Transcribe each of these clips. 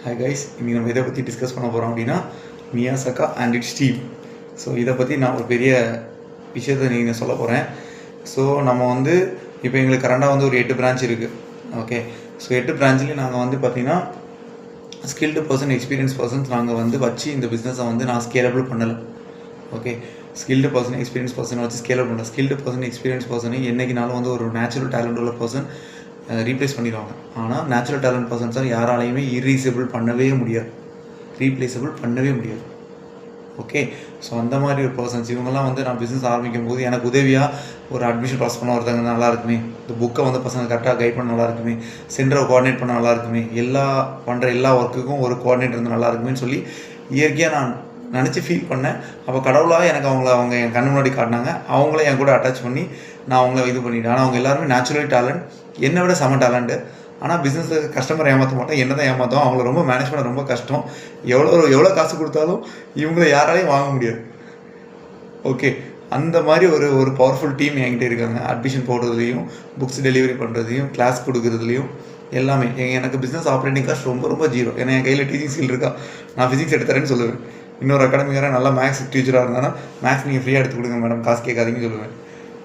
Hi guys, இன்றைக்கி நம்ம இதை பற்றி டிஸ்கஸ் பண்ண போகிறோம் அப்படின்னா மியாசகா அண்ட் இட்ஸ் டீம். ஸோ இதை பற்றி நான் ஒரு பெரிய விஷயத்தை நீங்கள் சொல்ல போகிறேன். ஸோ நம்ம வந்து இப்போ எங்களுக்கு கரண்டாக வந்து ஒரு 8 பிரான்ச் இருக்குது. ஓகே, ஸோ 8 பிரான்ச்லேயும் நாங்கள் வந்து பார்த்திங்கன்னா ஸ்கில்டு பர்சன், எக்ஸ்பீரியன்ஸ் பர்சன்ஸ் நாங்கள் வந்து வச்சு இந்த பிஸ்னஸை வந்து நான் ஸ்கேலபிள் பண்ணலை. ஓகே, ஸ்கில்டு பர்சன், எக்ஸ்பீரியன்ஸ் பர்சனை வச்சு ஸ்கேலபிள் பண்ணல. ஸ்கில்டு பர்சன், எக்ஸ்பீரியன்ஸ் பர்சனை என்றைக்குனாலும் வந்து ஒரு நேச்சுரல் டேலண்ட் உள்ள பர்சன் ரீப்ளேஸ் பண்ணிடுவாங்க. ஆனால் நேச்சுரல் டேலண்ட் பர்சன்ஸை யாராலையுமே ரீப்ளேசபிள் பண்ணவே முடியாது. ஓகே, ஸோ அந்த மாதிரி ஒரு பர்சன்ஸ் இவங்கெல்லாம் வந்து நான் பிஸ்னஸ் ஆரம்பிக்கும் போது எனக்கு உதவியாக ஒரு அட்மிஷன் ப்ராசஸ் பண்ண ஒருத்தங்க நல்லா இருக்குமே, இந்த புக்கை வந்து பசங்க கரெக்டாக கைட் பண்ண நல்லா இருக்குமே, சென்டரை கோஆர்டினேட் பண்ண நல்லா இருக்குமே, எல்லா ஒர்க்குக்கும் ஒரு கோஆர்டினேட் வந்து நல்லா இருக்குமேன்னு சொல்லி இயற்கையாக நான் நினச்சி ஃபீல் பண்ணேன். அப்போ கடவுளாக எனக்கு அவங்க என் கண்ணு முன்னாடி காட்டினாங்க. அவங்கள என் கூட அட்டாச் பண்ணி நான் அவங்கள இது பண்ணிட்டேன். ஆனால் அவங்க எல்லாருமே நேச்சுரல் டேலண்ட், என்னை விட செம டேலண்ட்டு. ஆனால் பிஸ்னஸில் கஸ்டமர் ஏமாற்ற மாட்டேன், என்ன தான் ஏமாற்றோம். அவங்கள ரொம்ப மேனேஜ் பண்ண ரொம்ப கஷ்டம். எவ்வளோ காசு கொடுத்தாலும் இவங்கள யாராலையும் வாங்க முடியாது. ஓகே, அந்த மாதிரி ஒரு பவர்ஃபுல் டீம் என்கிட்ட இருக்காங்க. அட்மிஷன் போடுறதுலையும், புக்ஸ் டெலிவரி பண்ணுறதையும், கிளாஸ் கொடுக்குறதுலையும் எல்லாமே. எனக்கு பிஸ்னஸ் ஆப்ரேட்டிங் காஸ்ட் ரொம்ப ஜீரோ. ஏன்னா என் கையில் டீச்சிங் ஸ்கில் இருக்கா, நான் ஃபிசிக்ஸ் எடுத்துறேன்னு சொல்லுவேன். இன்னொரு அகாடமிக்காரன் நல்லா மேக்ஸ் டீச்சராக இருந்தாலும் மேக்ஸ் நீங்கள் ஃப்ரீயாக எடுத்து கொடுங்க மேடம், காசு கேட்காதீங்கன்னு சொல்லுவேன்.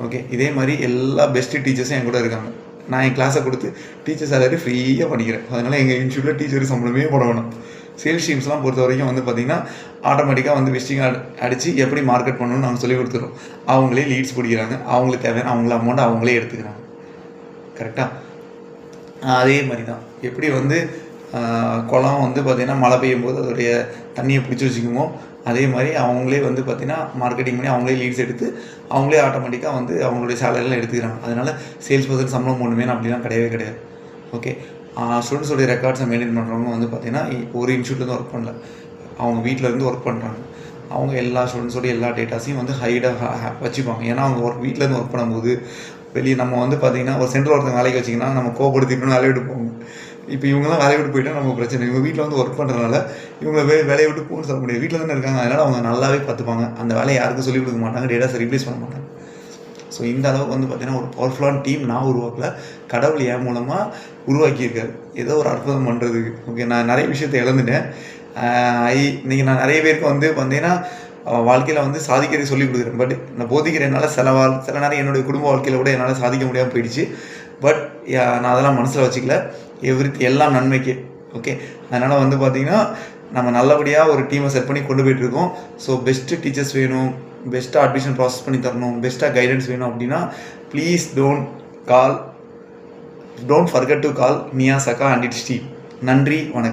ஓகே, இதே மாதிரி எல்லா பெஸ்ட்டு டீச்சர்ஸும் என் கூட இருக்காங்க. நான் என் கிளாஸை கொடுத்து டீச்சர் சேலரி ஃப்ரீயாக பண்ணிக்கிறேன். அதனால் எங்கள் இன்ஸ்டியூட்டில் டீச்சர் சம்பளமே போட வேணும். சேல்ஸ் டீம்ஸ்லாம் பொறுத்த வரைக்கும் வந்து பார்த்திங்கன்னா ஆட்டோமேட்டிக்காக வந்து விசிட்டிங் அடித்து எப்படி மார்க்கெட் பண்ணணும்னு நாங்கள் சொல்லிக் கொடுத்துறோம். அவங்களே லீட்ஸ் பிடிக்கிறாங்க, அவங்களுக்கு தேவையான அவங்கள அமௌண்ட் அவங்களே எடுத்துக்கிறாங்க. கரெக்டாக அதே மாதிரி தான் எப்படி வந்து குளம் வந்து பார்த்திங்கன்னா மழை பெய்யும் போது அதோடைய தண்ணியை பிடிச்சி வச்சுக்குமோ, அதே மாதிரி அவங்களே வந்து பார்த்திங்கன்னா மார்க்கெட்டிங் பண்ணி அவங்களே லீட்ஸ் எடுத்து அவங்களே ஆட்டோமேட்டிக்காக வந்து அவங்களுடைய சேலரிலாம் எடுத்துக்கிறாங்க. அதனால் சேல்ஸ் பர்சன் சம்பளம் போடணுமே அப்படிலாம் கிடையாது. ஓகே, ஸ்டூடெண்ட்ஸோடைய ரெக்கார்ட்ஸை மெயின்டைன் பண்ணுறவங்க வந்து பார்த்திங்கன்னா ஒரு இன்ஸ்டியூட்லேருந்து ஒர்க் பண்ணல, அவங்க வீட்டிலேருந்து ஒர்க் பண்ணுறாங்க. அவங்க எல்லா ஸ்டூடெண்ட்ஸோடைய எல்லா டேட்டாஸையும் வந்து ஹைடாக வச்சுப்பாங்க. ஏன்னா அவங்க வீட்டிலேருந்து ஒர்க் பண்ணும்போது வெளியே நம்ம வந்து பார்த்திங்கன்னா ஒரு சென்டரில் ஒருத்தங்க வேலைக்கு வச்சிங்கன்னா நம்ம கோபப்படுத்திட்டு வேலையை விட்டு போவோம். இப்போ இவங்கெல்லாம் வேலையை விட்டு போயிட்டால் நம்ம பிரச்சனை. இவங்க வீட்டில் வந்து ஒர்க் பண்ணுறதுனால இவங்களை வேலையை விட்டு போகணும்னு சொல்ல முடியாது, வீட்டில் தானே இருக்காங்க. அதனால் அவங்க நல்லாவே பார்த்துப்பாங்க. அந்த வேலையை யாருக்கும் சொல்லிக் கொடுக்க மாட்டாங்க, டேட்டாஸை ரீப்ளேஸ் பண்ண மாட்டாங்க. ஸோ இந்த அளவுக்கு வந்து பார்த்திங்கன்னா ஒரு பவர்ஃபுல்லான டீம் நான் உருவாக்கல, கடவுள் என் மூலமாக உருவாக்கியிருக்காரு ஏதோ ஒரு அற்புதம் பண்ணுறதுக்கு. ஓகே, நான் நிறைய விஷயத்தை இழந்துட்டேன். இன்றைக்கி நான் நிறைய பேருக்கு வந்து பார்த்திங்கன்னா வாழ்க்கையில் வந்து சாதிக்கிறதை சொல்லிக் கொடுக்குறேன். பட் நான் போதிக்கிற என்னால் சில நேரம் என்னுடைய குடும்ப வாழ்க்கையில் கூட என்னால் சாதிக்க முடியாமல் போயிடுச்சு. பட் நான் அதெல்லாம் மனசில் வச்சுக்கல. எல்லாம் நன்மைக்கு. ஓகே, அதனால் வந்து பார்த்திங்கன்னா நம்ம நல்லபடியாக ஒரு டீமை செட் பண்ணி கொண்டு போயிட்டுருக்கோம். ஸோ பெஸ்ட்டு டீச்சர்ஸ் வேணும், பெஸ்ட்டாக அட்மிஷன் ப்ராசஸ் பண்ணி தரணும், பெஸ்ட்டாக கைடன்ஸ் வேணும் அப்படின்னா please don't forget to call Miyasaka and its team. நன்றி, வணக்கம்.